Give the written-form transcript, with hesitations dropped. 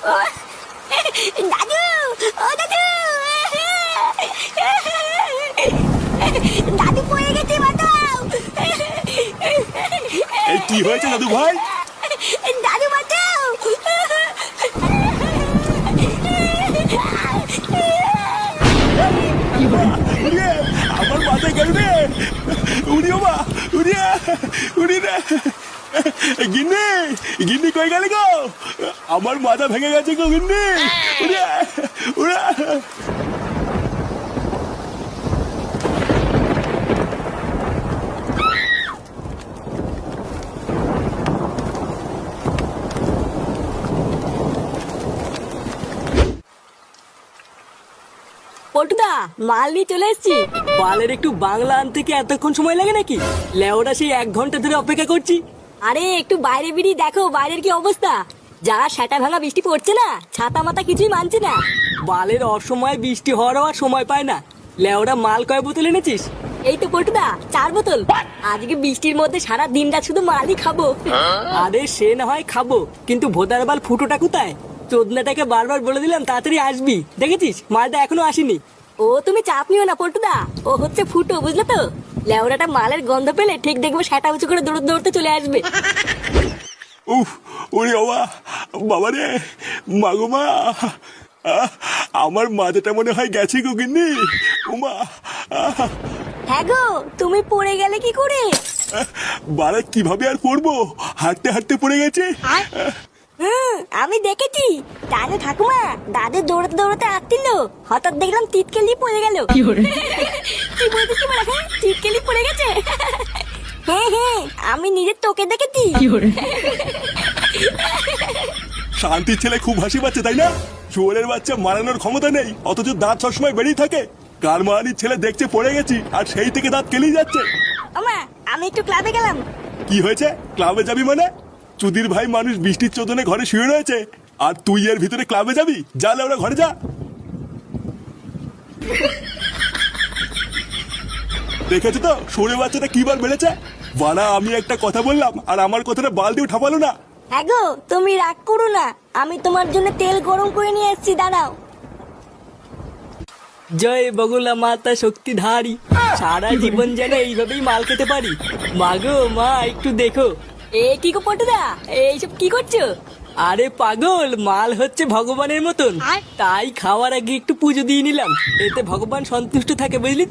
দাদু, ও দাদু, দাদু পড়ে গেছে, বাঁচাও। এই কি হয়েছে দাদু ভাই? দাদু বাঁচাও। উড়িয়ে আমার মাথায় গেল রে। উড়িও মা, উড়িয়ে উড়ি রে। গিন্নি, গিন্নি কই গেলে গো? আমার মাথা ভেঙে গেছে গো গিন্নি। উড়িয়ে উড়া। পটুদা, মাল নিয়ে চলে এসেছি। মালের একটু বাংলা আনতে কি এতক্ষণ সময় লাগে নাকি? লেওরা সেই 1 ঘন্টা ধরে অপেক্ষা করছি। আরে একটু বাইরে বেরিয়ে দেখো বাইরের কি অবস্থা। যা সেটা ভাঙা বৃষ্টি পড়ছে না, ছাতা মাতা কিছুই মানছে না। বালের অসময়ে বৃষ্টি হওয়ারও আর সময় পায় না। লেওরা মাল কয় বোতল এনেছিস? এই তো পটুদা, 4 বোতল। আজকে বৃষ্টির মধ্যে সারা দিনটা শুধু মালই খাবো। আরে সে না হয় খাবো, কিন্তু ভোদার বাল ফুটোটা কোথায়? চোদনাটাকে বারবার বলে দিলাম তাড়াতাড়ি আসবি, দেখেছিস মালটা এখনো আসেনি। ও তুমি চাপ নিও না পল্টুদা, ও হচ্ছে ফুটো, বুঝলে তো? লেওরাটা মালের গন্ধ পেলে ঠিক দেখবো সেটা উঁচু করে দৌড়তে দৌড়তে চলে আসবে। উফ, ওরে বাবা, বাবা রে, মাগো মা, আমার মাথাটা মনে হয় গেছে গো গিন্নি। উমা, হ্যাঁ গো, তুমি পড়ে গেলে কি করে? বাড়া কিভাবে আর পড়বো, হাঁটতে হাঁটতে পড়ে গেছে। আমি দেখেছি। জানো ঠাকুমা, দাদু দৌড়াতে দৌড়াতে আসছিল, হঠাৎ দেখলাম টিটকেলি পড়ে গেল। কি বলছিস বলা? হ্যাঁ, টিটকেলি পড়ে গেছে। হ্যাঁ হ্যাঁ, আমি নিজের চোখে দেখেছি। শান্তির ছেলে খুব হাসি পাচ্ছে তাই না? চোরের বাচ্চা মারানোর ক্ষমতা নেই, অথচ দাঁত সবসময় বেরিয়ে থাকে। কার মারানির ছেলে দেখছে পড়ে গেছি, আর সেই থেকে দাঁত কেলেই যাচ্ছে। আমা, আমি একটু ক্লাবে গেলাম। কি হয়েছে? ক্লাবে যাবি মানে? চুদির ভাই মানুষ বৃষ্টির চোদনে ঘরে শুয়ে রয়েছে, আর তুই এর ভিতরে ক্লাবে যাবি? যা ওরা ঘরে যা। দেখেছো তো সরে বাচ্চাটা কিবার বেড়েছে? বাড়া আমি একটা কথা বললাম আর আমার কথাটা বালতিও ঠাপালো না। হ্যাঁ গো, তুমি রাগ করো না, আমি তোমার জন্য তেল গরম করে নিয়ে এসেছি, দাঁড়াও। জয় বগুলা মাতা শক্তিধারী, সারা জীবন যেন এইভাবেই মাল খেতে পারি। মাগো মা, একটু দেখো। এ কি গো পটুদা, এইসব কি করছো? আরে পাগল, মাল হচ্ছে ভগবানের মতন, তাই খাওয়ার আগে একটু পুজো দিয়ে নিলাম, এতে ভগবান সন্তুষ্ট থাকে, বুঝলি